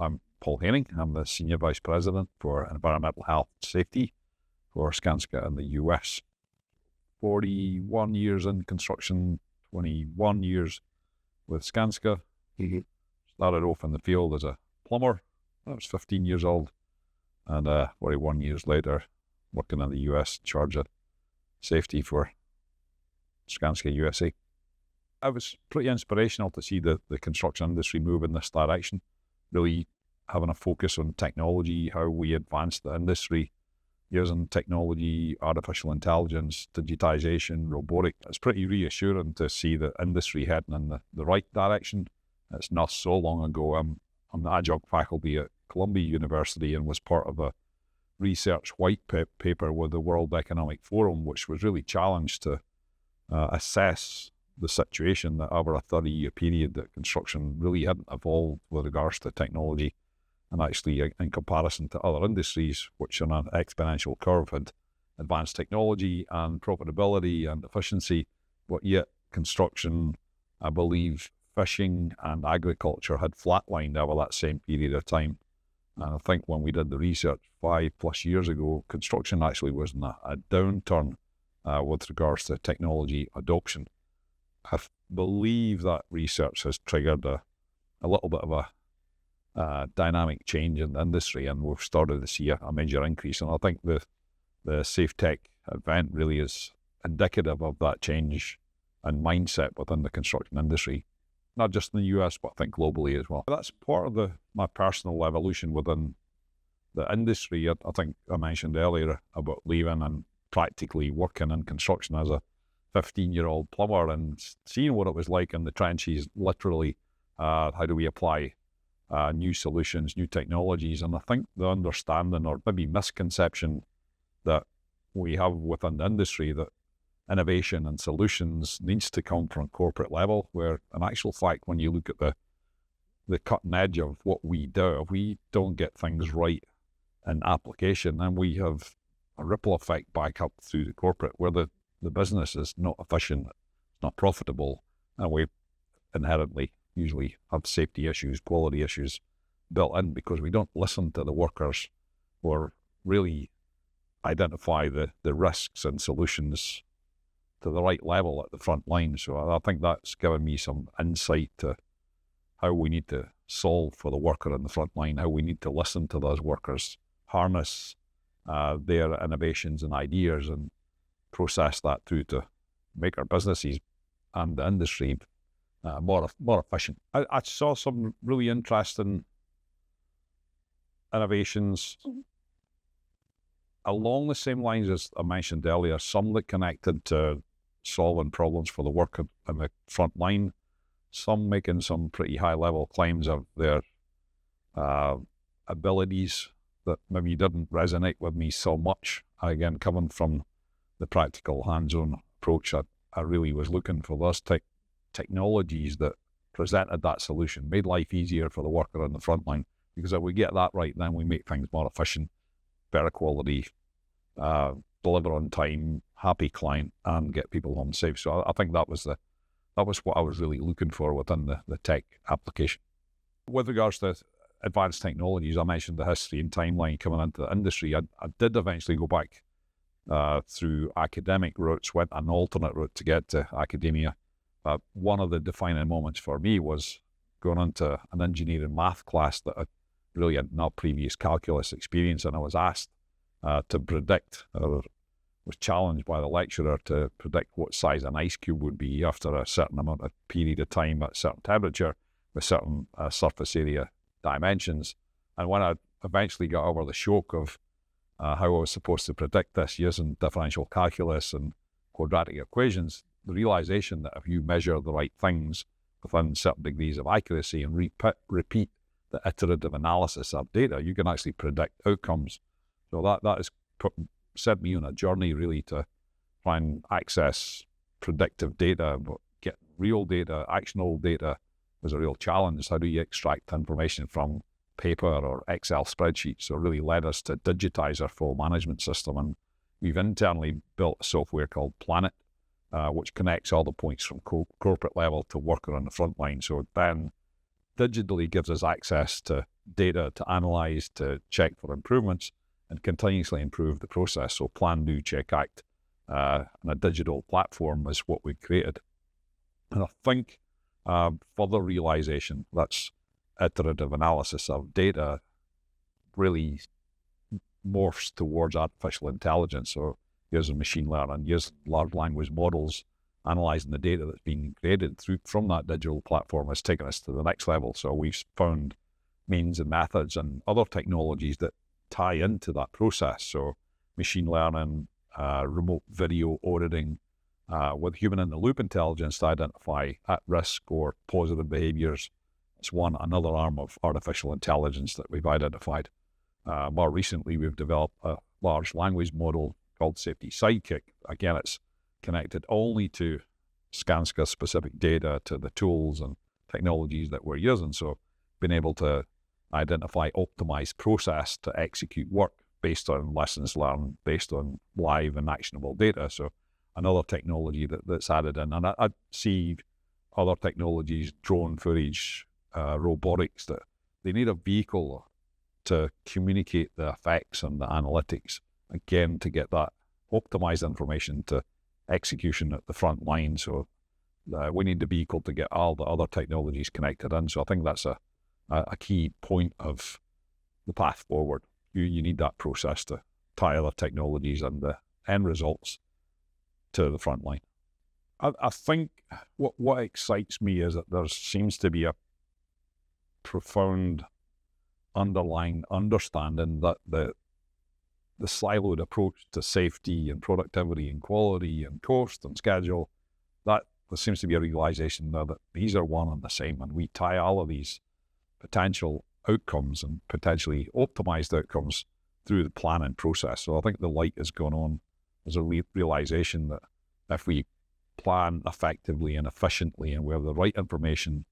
I'm Paul Henning. I'm the Senior Vice President for Environmental Health and Safety for Skanska in the US. 41 years in construction, 21 years with Skanska. Started off in the field as a plumber. I was 15 years old, and 41 years later, working in the US, in charge of safety for Skanska USA. It was pretty inspirational to see the construction industry move in this direction, really having a focus on technology, how we advance the industry using technology, artificial intelligence, digitization, robotic. It's pretty reassuring to see the industry heading in the right direction. It's not so long ago. I'm the adjunct faculty at Columbia University and was part of a research white paper with the World Economic Forum, which was really challenged to assess the situation that over a 30-year period that construction really hadn't evolved with regards to technology, and actually in comparison to other industries which on an exponential curve had advanced technology and profitability and efficiency, but yet construction, I believe, fishing and agriculture had flatlined over that same period of time. And I think when we did the research 5+ years ago, construction actually was in a downturn with regards to technology adoption. I believe that research has triggered a little bit of a dynamic change in the industry, and we've started to see a major increase. And I think the Safe Tech event really is indicative of that change and mindset within the construction industry, not just in the US, but I think globally as well. That's part of my personal evolution within the industry. I think I mentioned earlier about leaving and practically working in construction as a 15-year-old plumber and seeing what it was like in the trenches, literally, how do we apply new solutions, new technologies. And I think the understanding or maybe misconception that we have within the industry that innovation and solutions needs to come from corporate level, where in actual fact, when you look at the cutting edge of what we do, if we don't get things right in application, then we have a ripple effect back up through the corporate where the business is not efficient, not profitable, and we inherently usually have safety issues, quality issues built in because we don't listen to the workers or really identify the risks and solutions to the right level at the front line. So I think that's given me some insight to how we need to solve for the worker in the front line, how we need to listen to those workers, harness their innovations and ideas and process that through to make our businesses and the industry more efficient. I saw some really interesting innovations along the same lines as I mentioned earlier, some that connected to solving problems for the worker in the front line, some making some pretty high-level claims of their abilities that maybe didn't resonate with me so much. Again, coming from the practical hands-on approach, I really was looking for those technologies that presented that solution, made life easier for the worker on the front line. Because if we get that right, then we make things more efficient, better quality, deliver on time, happy client, and get people home safe. So I think that was what I was really looking for within the tech application. With regards to advanced technologies, I mentioned the history and timeline coming into the industry. I did eventually go back through academic routes, went an alternate route to get to academia. One of the defining moments for me was going into an engineering math class that I really had no previous calculus experience, and I was asked to predict, or was challenged by the lecturer to predict what size an ice cube would be after a certain amount of period of time at a certain temperature with certain surface area dimensions. And when I eventually got over the shock of how I was supposed to predict this using differential calculus and quadratic equations, the realization that if you measure the right things within certain degrees of accuracy and repeat the iterative analysis of data, you can actually predict outcomes. So that has set me on a journey really to try and access predictive data, but get real data, actionable data was a real challenge. How do you extract information from paper or Excel spreadsheets? So it really led us to digitize our full management system. And we've internally built a software called Planet, which connects all the points from corporate level to worker on the front line. So it then digitally gives us access to data to analyze, to check for improvements, and continuously improve the process. So plan, do, check, act, and a digital platform is what we created. And I think further realization, that's iterative analysis of data, really morphs towards artificial intelligence. So using machine learning, using large language models, analyzing the data that's being created from that digital platform has taken us to the next level. So we've found means and methods and other technologies that tie into that process. So machine learning, remote video auditing, with human-in-the-loop intelligence to identify at-risk or positive behaviors. It's another arm of artificial intelligence that we've identified. More recently, we've developed a large language model called Safety Sidekick. Again, it's connected only to Skanska-specific data, to the tools and technologies that we're using. So being able to identify optimized process to execute work based on lessons learned, based on live and actionable data. So another technology that's added in. And I see other technologies, drone footage, robotics, that they need a vehicle to communicate the effects and the analytics, again, to get that optimized information to execution at the front line. So we need the vehicle to get all the other technologies connected in. So I think that's a key point of the path forward. You need that process to tie other technologies and the end results to the front line. I think what excites me is that there seems to be a profound underlying understanding that the siloed approach to safety and productivity and quality and cost and schedule, that there seems to be a realization now that these are one and the same, and we tie all of these potential outcomes and potentially optimized outcomes through the planning process. So I think the light has gone on. There's a realization that if we plan effectively and efficiently and we have the right information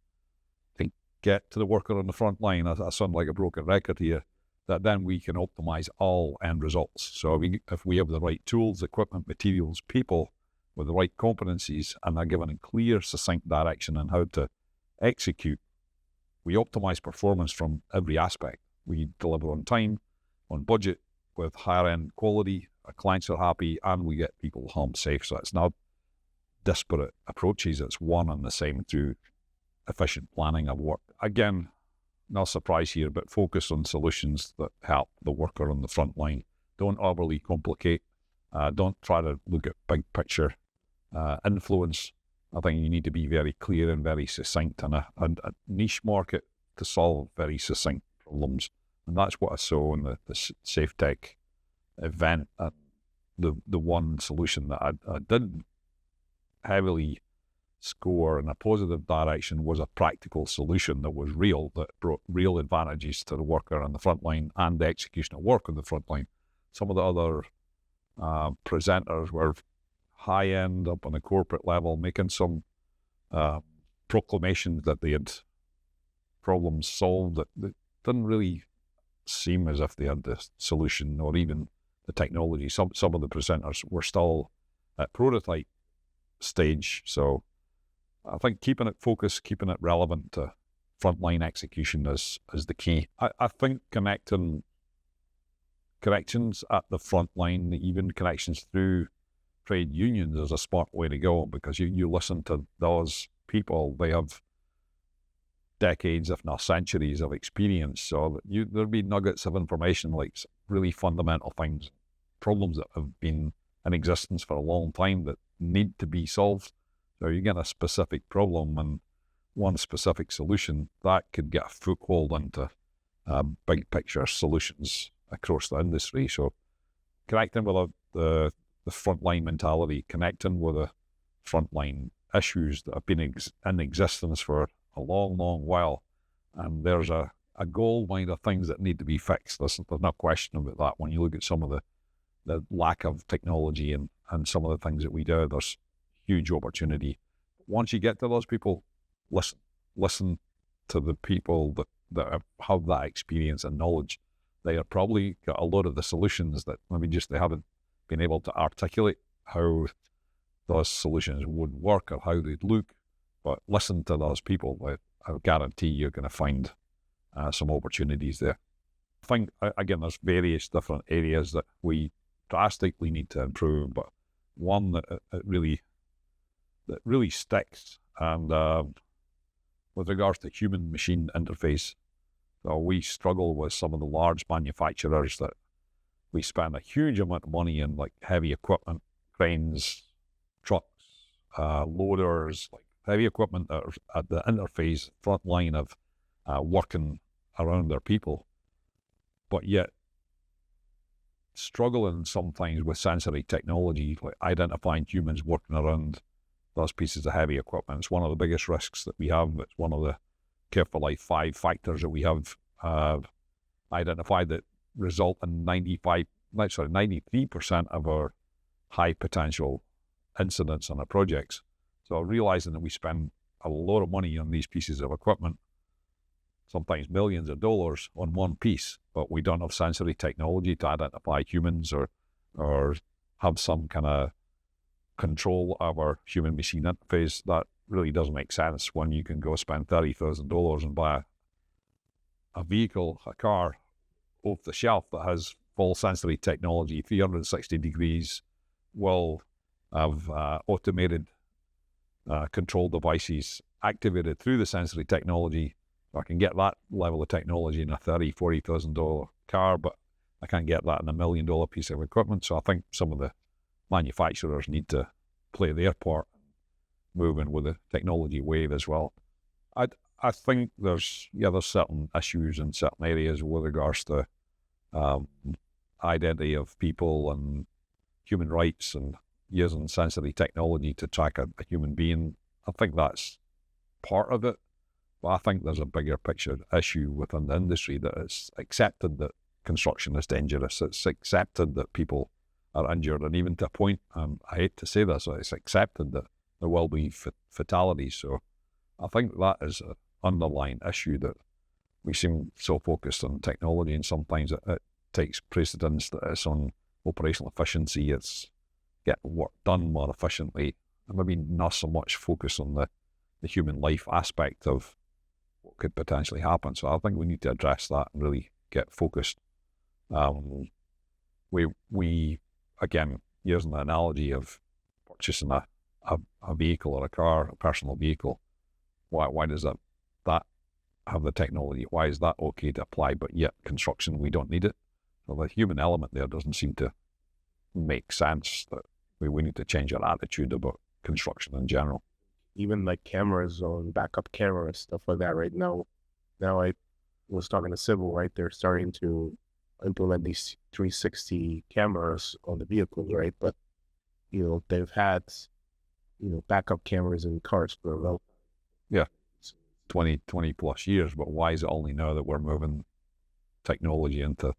to get to the worker on the front line, I sound like a broken record here, that then we can optimize all end results. So if we have the right tools, equipment, materials, people with the right competencies, and are given a clear, succinct direction on how to execute, we optimize performance from every aspect. We deliver on time, on budget, with higher end quality, our clients are happy, and we get people home safe. So it's not disparate approaches, it's one and the same through efficient planning of work. Again, no surprise here, but focus on solutions that help the worker on the front line. Don't overly complicate. Don't try to look at big picture influence. I think you need to be very clear and very succinct, and a niche market to solve very succinct problems. And that's what I saw in the Safe Tech event. The one solution that I did heavily score in a positive direction was a practical solution that was real, that brought real advantages to the worker on the front line and the execution of work on the front line. Some of the other presenters were high end up on the corporate level, making some proclamations that they had problems solved that didn't really seem as if they had the solution or even the technology. Some of the presenters were still at prototype stage. So I think keeping it focused, keeping it relevant to frontline execution is the key. I think connections at the front line, even connections through trade unions, is a smart way to go, because you listen to those people, they have decades, if not centuries, of experience. So there'll be nuggets of information, like really fundamental things, problems that have been in existence for a long time that need to be solved. So you get a specific problem and one specific solution that could get a foothold into big picture solutions across the industry. So connecting with the frontline mentality, connecting with the frontline issues that have been in existence for a long, long while. And there's a gold mine of things that need to be fixed. There's no question about that. When you look at some of the lack of technology and some of the things that we do, there's huge opportunity. Once you get to those people, listen to the people that have that experience and knowledge. They have probably got a lot of the solutions that maybe just they haven't been able to articulate how those solutions would work or how they'd look. But listen to those people. I guarantee you're going to find some opportunities there. I think, again, there's various different areas that we drastically need to improve, but one that really sticks, and with regards to human-machine interface, we struggle with some of the large manufacturers that we spend a huge amount of money in, like heavy equipment, cranes, trucks, loaders, like heavy equipment that are at the interface, front line of working around their people, but yet struggling sometimes with sensory technology, like identifying humans working around those pieces of heavy equipment. It's one of the biggest risks that we have. It's one of the Care4 Life 5 factors that we have identified that result in 93% of our high potential incidents on our projects. So realizing that we spend a lot of money on these pieces of equipment, sometimes millions of dollars on one piece, but we don't have sensory technology to identify humans or have some kind of control of our human-machine interface, that really doesn't make sense when you can go spend $30,000 and buy a vehicle, a car, off the shelf that has full sensory technology, 360 degrees, will have automated control devices activated through the sensory technology. I can get that level of technology in a $30,000, $40,000 car, but I can't get that in a $1 million piece of equipment. So I think some of the manufacturers need to play their part, moving with the technology wave as well. I think there's certain issues in certain areas with regards to identity of people and human rights and using sensory technology to track a human being. I think that's part of it, but I think there's a bigger picture issue within the industry that it's accepted that construction is dangerous. It's accepted that people are injured, and even to a point, I hate to say this, it's accepted that there will be fatalities. So I think that is an underlying issue, that we seem so focused on technology, and sometimes it takes precedence that it's on operational efficiency, it's getting work done more efficiently, and maybe not so much focus on the human life aspect of what could potentially happen. So I think we need to address that and really get focused. We again, using the analogy of purchasing a vehicle or a car, a personal vehicle, why does that have the technology? Why is that okay to apply, but yet construction, we don't need it? So the human element there doesn't seem to make sense, that we need to change our attitude about construction in general. Even like cameras on backup cameras, stuff like that right now. Now I was talking to Civil, right? They're starting to implement these 360 cameras on the vehicles, right? But, they've had, backup cameras in cars for a while. Yeah, 20 plus years, but why is it only now that we're moving technology into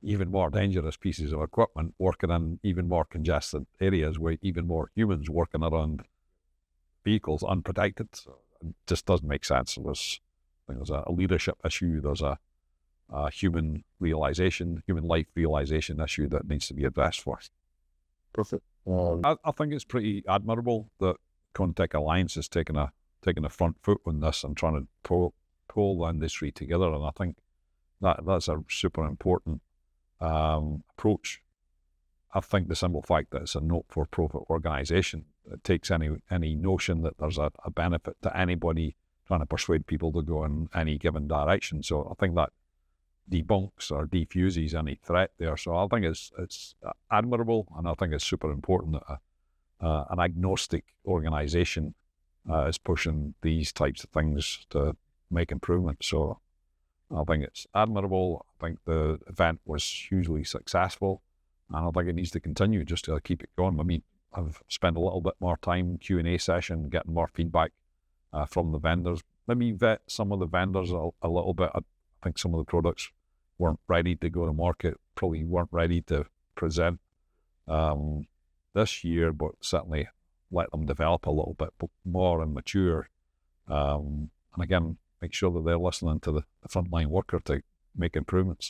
even more dangerous pieces of equipment, working in even more congested areas where even more humans working around vehicles unprotected? So it just doesn't make sense. There's a leadership issue, there's a human life realization issue that needs to be addressed first. Perfect. I think it's pretty admirable that Contech Alliance is taking a front foot on this and trying to pull the industry together, and I think that's a super important approach. I think the simple fact that it's a not-for-profit organization, it takes any notion that there's a benefit to anybody trying to persuade people to go in any given direction. So I think that debunks or defuses any threat there. So I think it's admirable, and I think it's super important that an agnostic organization is pushing these types of things to make improvements. So I think it's admirable. I think the event was hugely successful, and I think it needs to continue just to keep it going. I mean, I've spent a little bit more time Q&A session, getting more feedback from the vendors. Maybe vet some of the vendors a little bit. I think some of the products weren't ready to go to market, probably weren't ready to present this year, but certainly let them develop a little bit more and mature. And again, make sure that they're listening to the frontline worker to make improvements.